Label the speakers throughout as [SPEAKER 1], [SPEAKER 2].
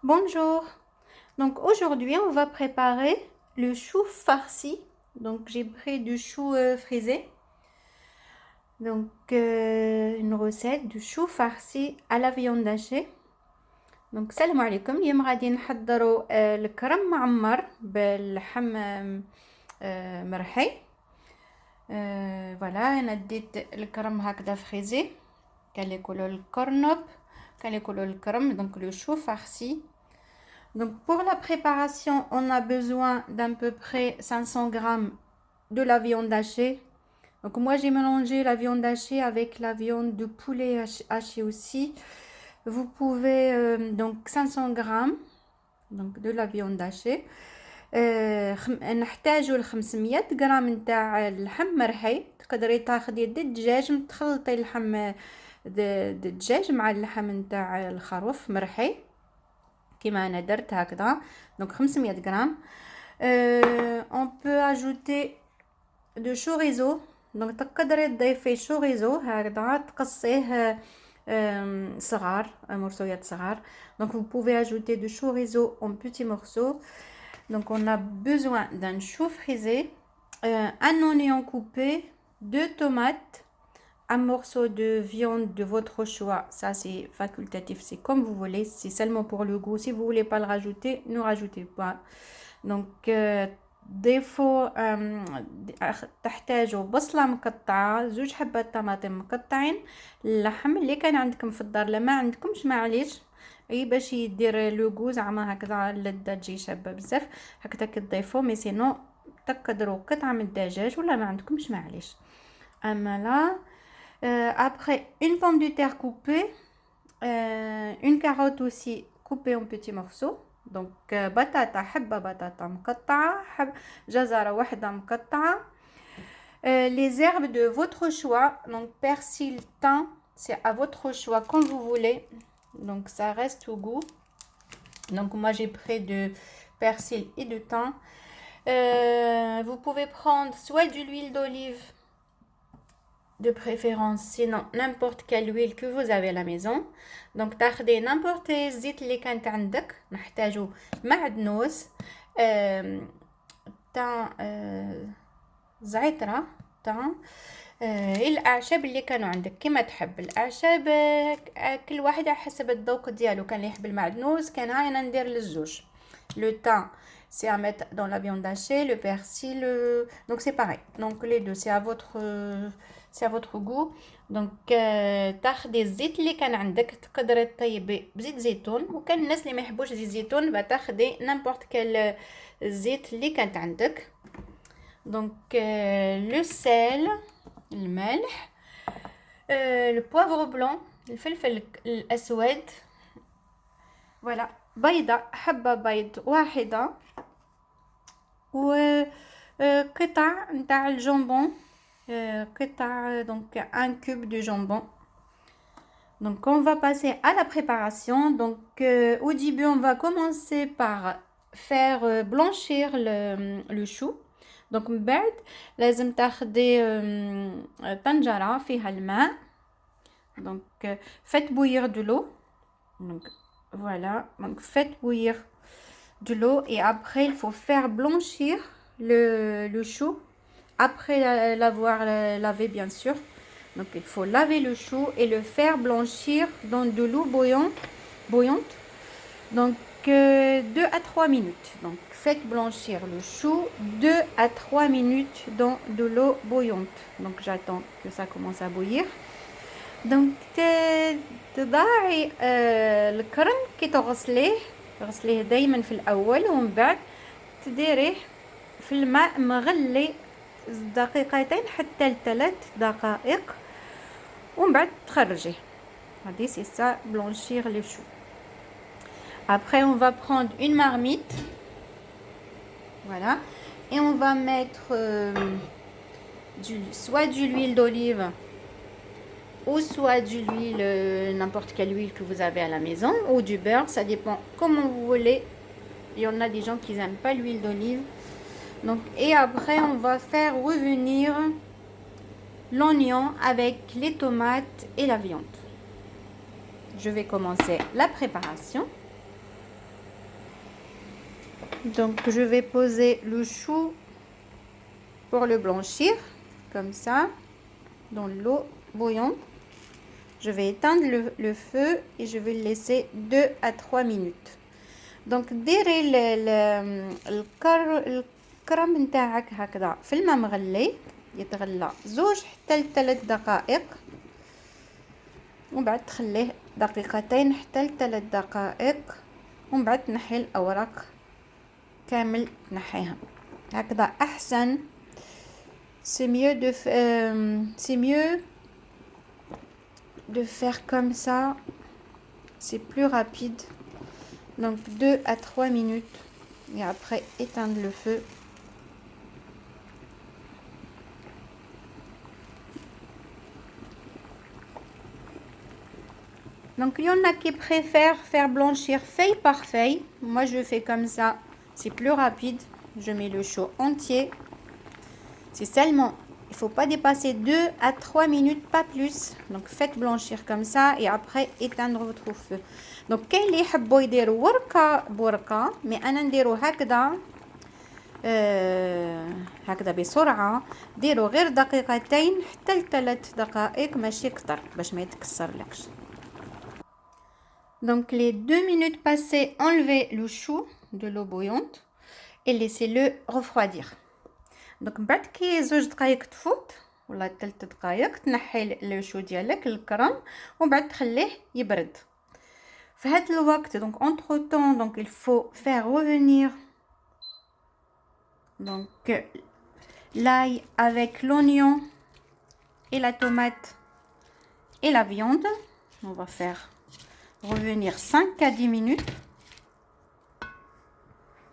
[SPEAKER 1] Bonjour. Donc aujourd'hui, on va préparer le chou farci. Donc j'ai pris du chou frisé. Donc une recette du chou farci à la viande hachée. Donc salam alaikum. اليوم غادي نحضروا الكرم معمر باللحم مرحي. فوالا انا ديت الكرم هكذا فريزي. كان يقولوا الكرنب، كان يقولوا الكرم. Donc le chou farci. Donc pour la préparation, on a besoin d'à peu près 500 grammes de la viande hachée. Donc moi j'ai mélangé la viande hachée avec la viande de poulet hachée aussi. Vous pouvez donc 500 grammes donc de la viande hachée. نحتاجو 500 غرام نتاع اللحم مرحي. تقدري تاخدي الدجاج تخلطي اللحم الدجاج مع اللحم نتاع الخروف مرحي كيما انا درت هكذا. donc 500 غرام. on peut ajouter de chorizo. donc تقدري تضيفي chorizo هكذا تقصيه صغار مرصويات صغار. donc vous pouvez ajouter de chorizo en petits morceaux. donc on a besoin d'un chou frisé, un oignon coupé, 2 tomates, un morceau de viande de votre choix. Ça c'est facultatif, c'est comme vous voulez, c'est seulement pour le goût. Si vous voulez pas le rajouter, ne rajoutez pas. donc ضيفوا تحتاجوا بصله مقطعه، 2 حبات طماطم مقطعين، اللحم اللي كان عندكم في الدار. لا ما عندكمش معليش، اي باش يدير لو غو زعما هكذا اللذه تجي شابه بزاف هكذا كتضيفوا. مي سينو تقدروا قطعه من الدجاج ولا ما عندكمش معليش. اما لا après une pomme de terre coupée, une carotte aussi coupée en petits morceaux. donc بطاطا، حبه بطاطا مقطعه، جزره واحده مقطعه. les herbes de votre choix, donc persil, thym, c'est à votre choix comme vous voulez, donc ça reste au goût. donc moi j'ai pris de persil et de thym. vous pouvez prendre soit de l'huile d'olive de préférence, sinon n'importe quelle huile que vous avez à la maison. donc تاخدي n'importe الزيت اللي كانت عندك. نحتاجو معدنوس، تاع زعترة، تاع الاعشاب اللي كانوا عندك كما تحب. الاعشاب كل واحد على حسب الذوق ديالو. كان اللي يحب المعدنوس كان هاي انا ندير للزوج. le thym c'est à mettre dans la viande hachée, le persil donc c'est pareil. donc les deux c'est à votre goût. donc تاخدي الزيت اللي كان عندك. تقدري تطيبي بزيت زيتون، وكان الناس اللي ما يحبوش زيت زيتون تاخدي n'importe quel الزيت اللي كانت عندك. donc le sel، الملح، le poivre blanc، الفلفل الاسود. voilà. بيضة، حبة بيض واحدة، و قطع نتاع الجامبون، قطع donc un cube de jambon. donc on va passer à la préparation. donc au début on va commencer par faire blanchir le chou. donc من بعد لازم تاخدي طنجرة فيها الماء. donc faites bouillir de l'eau. donc voilà, donc faites bouillir de l'eau et après il faut faire blanchir le chou après l'avoir lavé bien sûr. donc il faut laver le chou et le faire blanchir dans de l'eau bouillante. donc 2 à 3 minutes. donc faites blanchir le chou 2 à 3 minutes dans de l'eau bouillante. donc j'attends que ça commence à bouillir. donc تضعي الكرم كي تغسليه دايما في الاول، ومن بعد تديريه في الماء مغلي دقيقتين حتى ل3 دقائق، ومن بعد تخرجيه. هذه c'est ça blanchir les choux. après on va prendre une marmite, voilà, et on va mettre soit de l'huile d'olive ou soit de l'huile, n'importe quelle huile que vous avez à la maison, ou du beurre, ça dépend comment vous voulez. il y en a des gens qui n'aiment pas l'huile d'olive. donc et après on va faire revenir l'oignon avec les tomates et la viande. je vais commencer la préparation. Donc je vais poser le chou pour le blanchir, comme ça, dans l'eau bouillante. Je vais éteindre le feu et je vais le laisser 2 à 3 minutes. دونك ديري الكرم نتاعك هكذا في الماء مغلي، يتغلى 2 حتى ل3 دقائق، ومن بعد تخليه دقيقتين حتى ل3 دقائق، ومن بعد تنحي الاوراق كامل، تنحيها هكذا احسن. c'est mieux de faire comme ça, c'est plus rapide. Donc 2 à 3 minutes et après éteindre le feu. Donc il y en a qui préfèrent faire blanchir feuille par feuille. Moi je fais comme ça, c'est plus rapide. Je mets le chou entier. C'est seulement, il faut pas dépasser 2 à 3 minutes, pas plus. Donc faites blanchir comme ça et après éteindre votre feu. Donc كاين اللي يحبوا يديروا ورقه برقه، مي انا نديرو هكذا هكذا بسرعه. ديروا غير دقيقتين حتى ل3 دقائق، ماشي كتر باش ما يتكسرلكش. Donc les 2 minutes passées, enlevez le chou de l'eau bouillante et laissez-le refroidir. Donc بعد كي 2 دقائق تفوت ولا 3 دقائق، تنحي لو شو ديالك الكرم ومن بعد تخليه يبرد. في هذا الوقت donc entre temps, donc il faut faire revenir donc l'ail avec l'oignon et la tomate et la viande. On va faire revenir 5 à 10 minutes.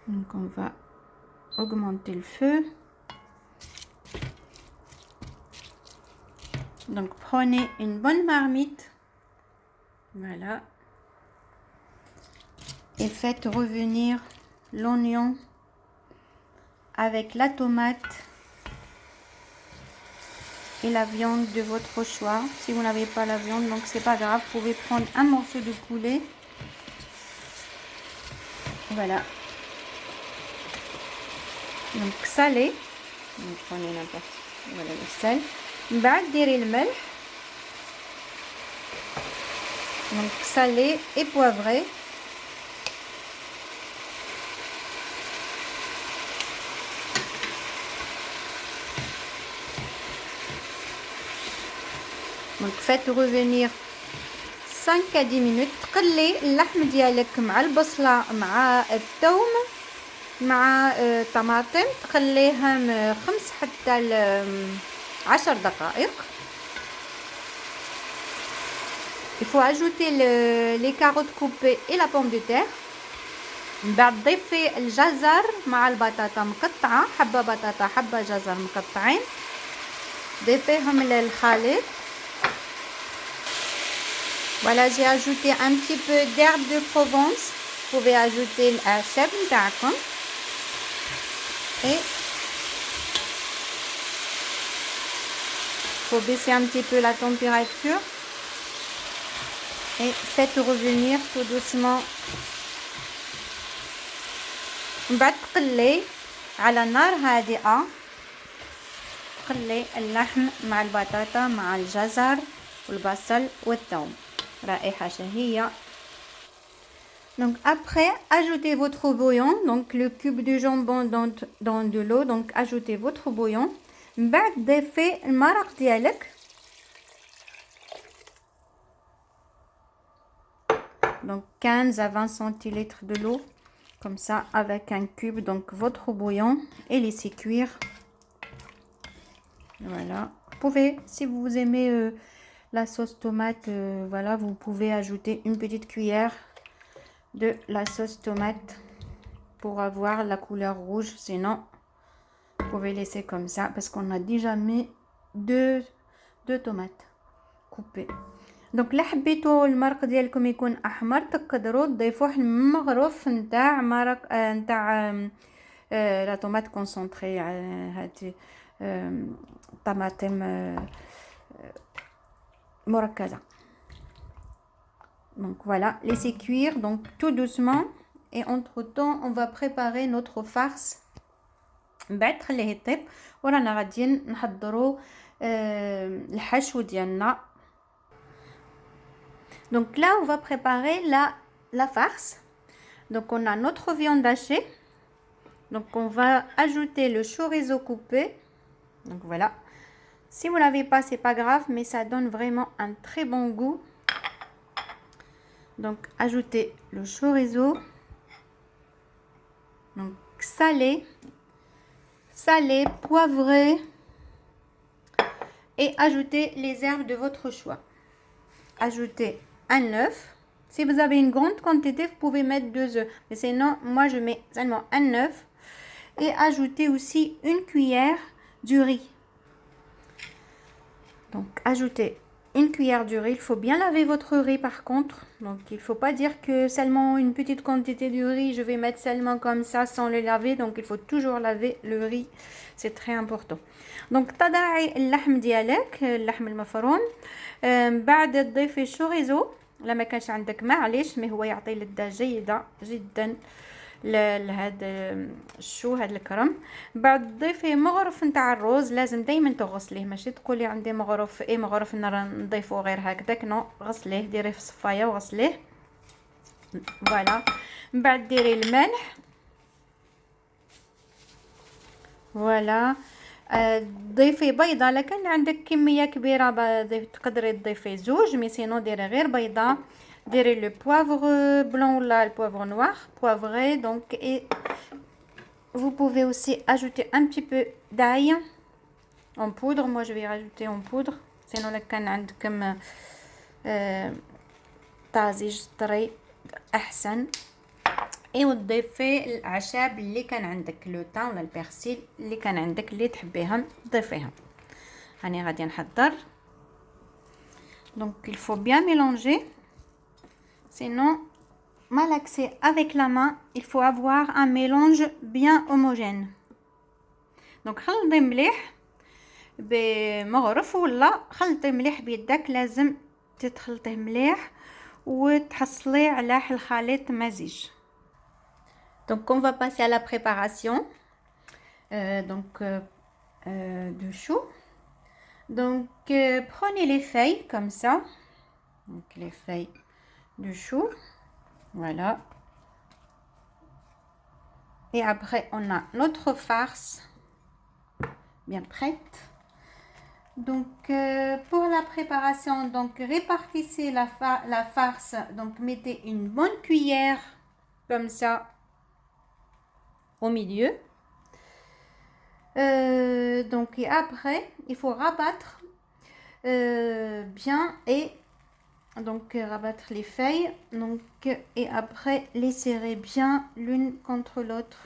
[SPEAKER 1] Donc on va augmenter le feu. Donc prenez une bonne marmite, voilà, et faites revenir l'oignon avec la tomate et la viande de votre choix. Si vous n'avez pas la viande, donc c'est pas grave, vous pouvez prendre un morceau de poulet. Voilà. Donc salé, donc prenez n'importe, voilà le sel. بعد ديري الملح، donc salé et poivré. Donc faites revenir 5 à 10 minutes. تقلي اللحم ديالك مع البصله مع الثوم مع طماطم، تخليهم 5 حتى 10 دقائق. Il faut ajouter les carottes coupées et la pomme de terre. من بعد ضيفي الجزر مع البطاطا مقطعه، حبه بطاطا حبه جزر مقطعين، ضيفيهم للخليط. Voilà, j'ai ajouté un petit peu d'herbe de Provence. Vous pouvez ajouter الأعشاب نتاعكم et faut baisser un petit peu la température et faites revenir tout doucement. من بعد تقلي على نار هادئة، تقلي اللحم مع البطاطا مع الجزر والبصل والثوم، رائحة شهية. Donc après, ajoutez votre bouillon, donc le cube de jambon dans de l'eau, donc ajoutez votre bouillon. من بعد ضيفي المرق ديالك، donc 15 à 20 centilitres de l'eau, comme ça avec un cube, donc votre bouillon, et laissez cuire. Voilà, vous pouvez, si vous aimez la sauce tomate, voilà, vous pouvez ajouter une petite cuillère de la sauce tomate pour avoir la couleur rouge. Sinon vous pouvez laisser comme ça parce qu'on a déjà mis deux tomates coupées. Donc لا حبيتو المرق ديالكم يكون احمر، تقدروا تضيفوه المغروف نتاع مرق نتاع لا طوماط كونسونطري، هذه طماطم مركزه. Donc voilà, laissez cuire donc tout doucement et entre temps on va préparer notre farce. بعد خليه يطيب ورانا غاديين نحضروا الحشو ديالنا. Donc là on va préparer la farce. Donc on a notre viande hachée. Donc on va ajouter le chorizo coupé. Donc voilà. Si vous l'avez pas, c'est pas grave, mais ça donne vraiment un très bon goût. Donc ajoutez le chorizo. Donc salé, poivré et ajoutez les herbes de votre choix. Ajoutez un œuf. Si vous avez une grande quantité, vous pouvez mettre 2 œufs. Mais sinon, moi je mets seulement un œuf. Et ajoutez aussi une cuillère du riz. Donc ajoutez une cuillère du riz. Il faut bien laver votre riz par contre. Donc il ne faut pas dire que seulement une petite quantité de riz, je vais mettre seulement comme ça sans le laver. Donc il faut toujours laver le riz. C'est très important. Donc تضعي اللحم ديالك اللحم المفروم بعد تضيفي الشوريزو. لما كانش عندك معليش مي هو يعطي لذة جيدة جدا لهذا الشو هذا الكرم. بعد تضيفي مغرف نتاع الروز. لازم دائما تغسليه ماشي تقولي عندي مغرف مغرف نضيفه غير هكذاك نو غسليه ديريه في صفايه وغسليه فوالا. من بعد ديري الملح فوالا. ضيفي بيضه. لكن عندك كميه كبيره تقدري تضيفي 2 مي سينو ديري غير بيضه. Dérez le poivre blanc ou là, le poivre noir, poivré. Donc, et vous pouvez aussi ajouter un petit peu d'ail en poudre. Moi, je vais rajouter en poudre. Sinon, le can عندكم طازج طري أحسن. et وتضيفي الأعشاب اللي كان عندك لو تان ولا البرسيل اللي كان عندك اللي تحبيهم ضيفيهم. هاني غادي نحضر. Donc, il faut bien mélanger. Sinon, malaxer avec la main, il faut avoir un mélange bien homogène. Donc خلطي مليح بمغرف ولا خلطي مليح بيدك. لازم تتخلطيه مليح وتحصليه على الخليط مزيج. Donc on va passer à la préparation du chou. Donc prenez les feuilles comme ça. Donc les feuilles du chou, voilà. Et après on a notre farce bien prête. Donc pour la préparation, donc répartissez la farce. Donc mettez une bonne cuillère comme ça au milieu. Donc et après il faut rabattre bien et donc rabattre les feuilles. Donc et après les serrer bien l'une contre l'autre.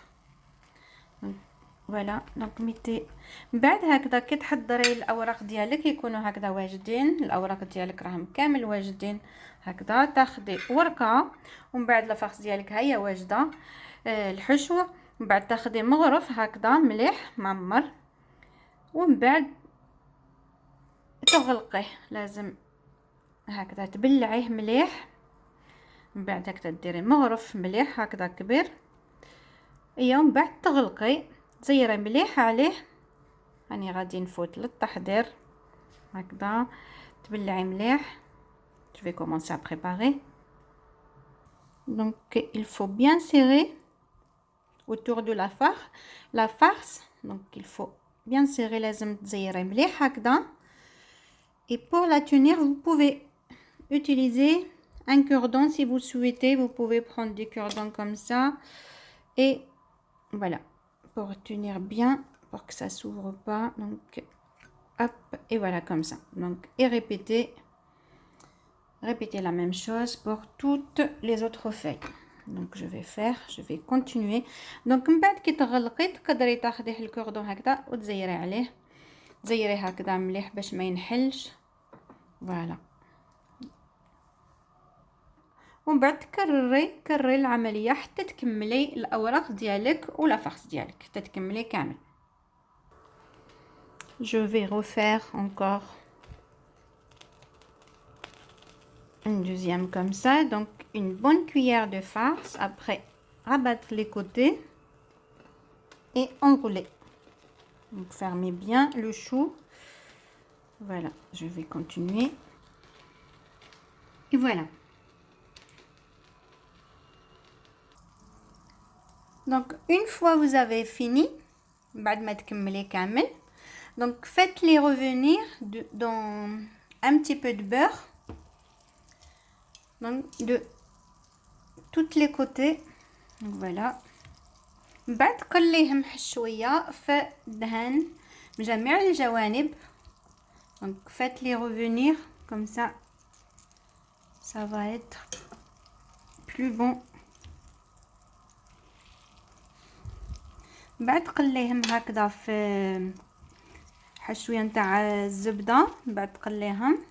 [SPEAKER 1] Voilà. Donc mettez بعد هكذا كي تحضري الاوراق ديالك يكونوا هكذا واجدين. الاوراق ديالك راهم كامل واجدين هكذا. تاخدي ورقه ومن بعد لافاكس ديالك هي واجده الحشو. من بعد تاخدي مغرف هكذا مليح معمر ومن بعد تغلقيه. لازم هكذا تبلعيه مليح. من بعد هكذا ديري مغرف مليح هكذا كبير. ومن بعد تغلقي تزيري مليح عليه. راني غادي نفوت للتحضير هكذا. تبلعي مليح. Je vais commencer à préparer. Donc il faut bien serrer autour de la farce. Donc il faut bien serrer. لازم تزيري مليح هكذا. Et pour la tenir, vous pouvez utiliser un cure-dent si vous souhaitez. Vous pouvez prendre des cure-dents comme ça. Et voilà, pour tenir bien, pour que ça s'ouvre pas. Donc, hop, et voilà comme ça. Donc, et répétez la même chose pour toutes les autres feuilles. Donc, je vais continuer. Donc, من بعد كي تغلقي تقدري تاخدي الكوردون هكذا وتزيري عليه. زيري هكذا مليح باش ما ينحلش. فوالا. ومن بعد كرري العمليه حتى تكملي الاوراق ديالك ولا فارس ديالك حتى تكملي كامل. Je vais refaire encore une deuxième comme ça. Donc une bonne cuillère de farce. Après rabattre les côtés et enrouler. Donc fermez bien le chou. Voilà, je vais continuer. Et voilà. Donc une fois vous avez fini, donc faites-les revenir dans un petit peu de beurre. Donc de tous les côtés. Donc voilà. بعد قليهم شوية في الدهن بجميع الجوانب. Donc faites-les revenir comme ça va être plus bon. بعد قليهم هكذا في حشوية نتاع الزبدة. بعد قليهم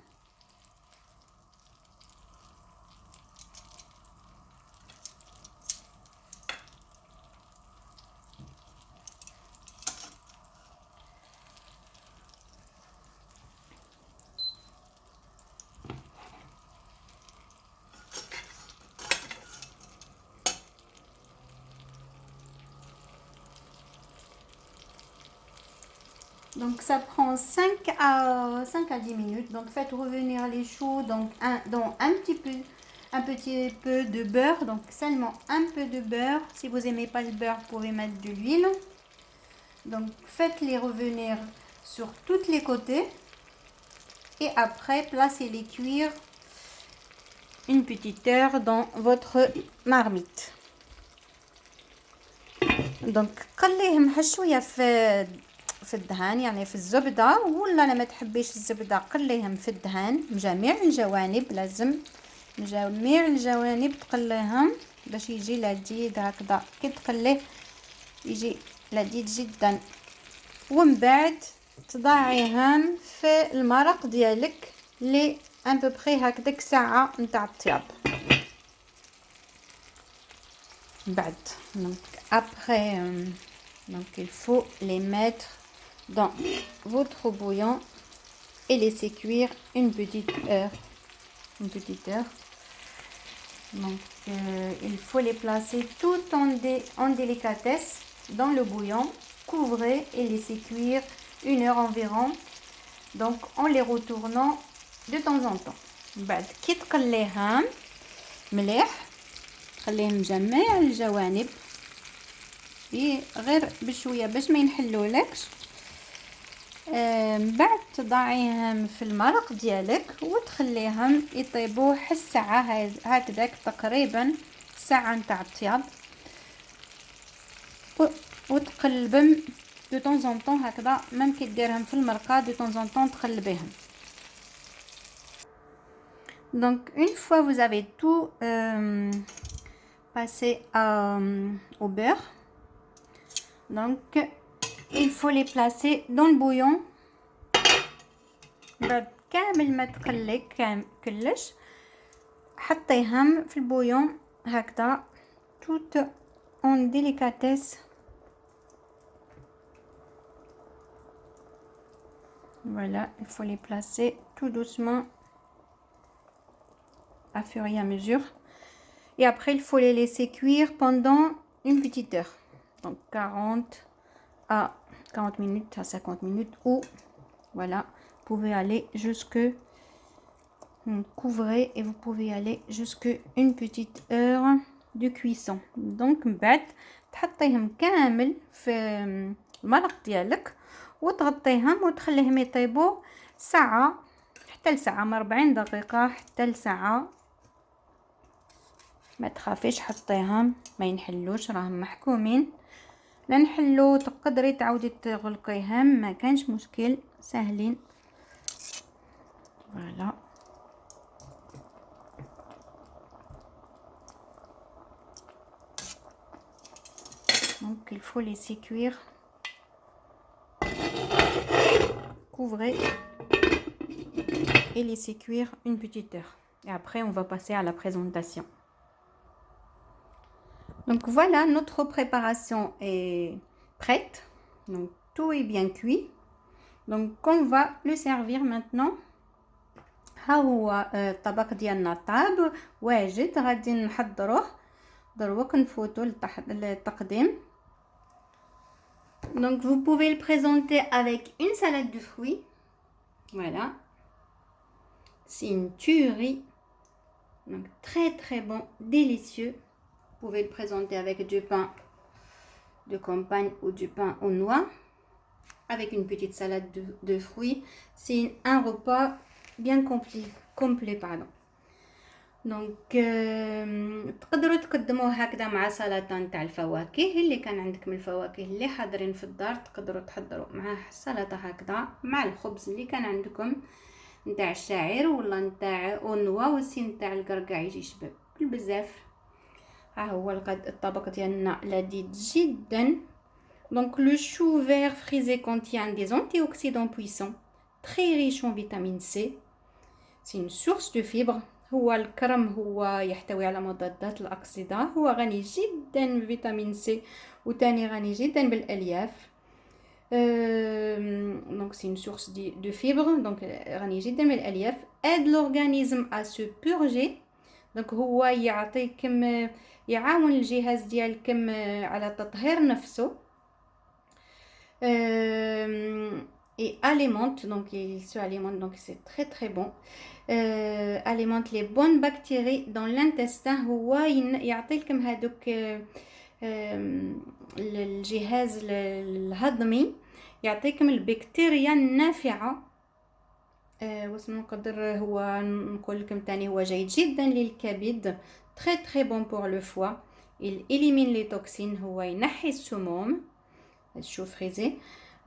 [SPEAKER 1] Donc ça prend 5 à 10 minutes. Donc faites revenir les choux dans un petit peu de beurre. Donc seulement un peu de beurre. Si vous n'aimez pas le beurre, vous pouvez mettre de l'huile. Donc faites-les revenir sur tous les côtés. Et après, placez-les cuire une petite heure dans votre marmite. Donc قليهم شوية في الدهان يعني في الزبدة، ولا لما تحبيش الزبدة قليهم في الدهان بجميع الجوانب. لازم جميع الجوانب تقليهم باش يجي لذيذ هكذا. كي تقليه يجي لذيذ جدا. ومن بعد تضعيهم في المرق ديالك لي ان بوبري هكذاك ساعة نتاع الطياب. بعد donc après donc il faut les mettre dans votre bouillon et laisser cuire une petite heure. Donc il faut les placer tout en délicatesse dans le bouillon. Couvrez et laissez cuire 1 heure environ. Donc en les retournant de temps en temps. بعد كي تقليهم مليح خليهم جميع الجوانب غير بشويه باش ما ينحلولكش. بعد تضعيهم في المرق ديالك وتخليهم يطيبوا حتى ساعه هكذاك تقريبا ساعه نتاع الطياب. وتقلبهم دو طون ان طون هكذا. ميم كي ديرهم في المرقه دو طون ان طون تقلبيهم. Donc une fois vous avez tout passé au beurre, donc il faut les placer dans le bouillon. بعد كامل ما تقلي كلش حطيهم في البويون هكذا tout en délicatesse. Voilà, il faut les placer tout doucement à fur et à mesure. Et après, il faut les laisser cuire pendant une petite heure. Donc 40 minutes à 50 minutes. Ou voilà, vous pouvez aller jusque... couvrez et vous pouvez aller jusque une petite heure de cuisson. Donc بعد تحطيهم كامل في المرق ديالك وتغطيهم وتخليهم يطيبوا ساعة حتى لساعة 40 دقيقة حتى لساعة. ما تخافيش حطيهم ما ينحلوش راهم محكومين. لا نحلو تقدري تعاودي تغلقيهم ما كانش مشكل سهلين. فوالا donc il faut laisser cuire. Couvrez et laissez cuire une petite heure. Et après, on va passer à la présentation. Donc voilà, notre préparation est prête. Donc tout est bien cuit. Donc on va le servir maintenant. ها هو الطبق ديالنا طاب واجد غادي نحضروه دروك نفوتو للتقديم. Donc vous pouvez le présenter avec une salade de fruits. Voilà. C'est une tuerie. Donc très très bon, délicieux. Vous pouvez le présenter avec du pain de campagne ou du pain aux noix. Avec une petite salade de fruits. C'est un repas bien complet pardon. دونك تقدروا تقدموه هكذا مع سلطه نتاع الفواكه اللي كان عندكم الفواكه اللي حاضرين في الدار، تقدروا تحضروا معاه السلطه هكذا مع الخبز اللي كان عندكم نتاع الشعير ولا نتاع النوا وسي نتاع القرقاع يجي يشبه بزاف. ها هو الطبق ديالنا لذيذ جدا. Donc le chou vert frisé contient des antioxydants puissants très riches en vitamine C. C'est une source de fibres. هو الكرم هو يحتوي على مضادات الأكسدة، هو غني جدا بفيتامين سي وتاني غني جدا بالألياف. Donc c'est une source de fibres، donc غني جدا بالألياف. aide l'organisme à se purger. donc هو يعطيكم يعاون الجهاز ديالكم على تطهير نفسه. Et alimente, donc il se alimente, donc c'est très très bon. Alimente les bonnes bactéries dans l'intestin. هو يعطيلكم هادوك الجهاز الهضمي، يعطيكم البكتيريا النافعة. واش نقدر هو نقول لكم تاني هو جيد جدا للكبد، très très bon pour le foie. il élimine les toxines، هو ينحي السموم. الشو فريزي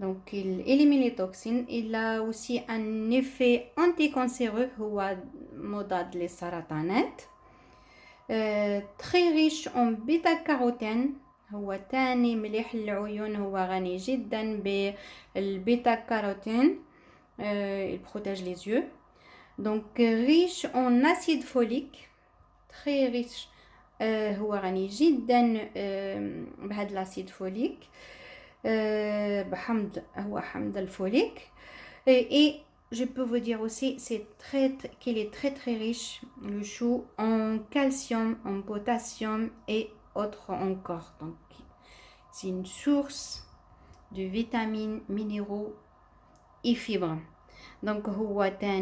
[SPEAKER 1] donc il élimine les toxines. il a aussi un effet anticancéreux، هو مضاد للسرطانات. très riche en bêta carotène، هو تاني مليح للعيون، هو غني جدا بالبيتا كاروتين. il protège les yeux. donc riche en acide folique، très riche. هو غني جدا بهذا الاسيد فوليك، بحمض هو حمض الفوليك. et je peux vous dire aussi qu'il est très très riche le chou en calcium, en potassium et autres encore. donc c'est une source de vitamines, minéraux et fibres. donc هو تاني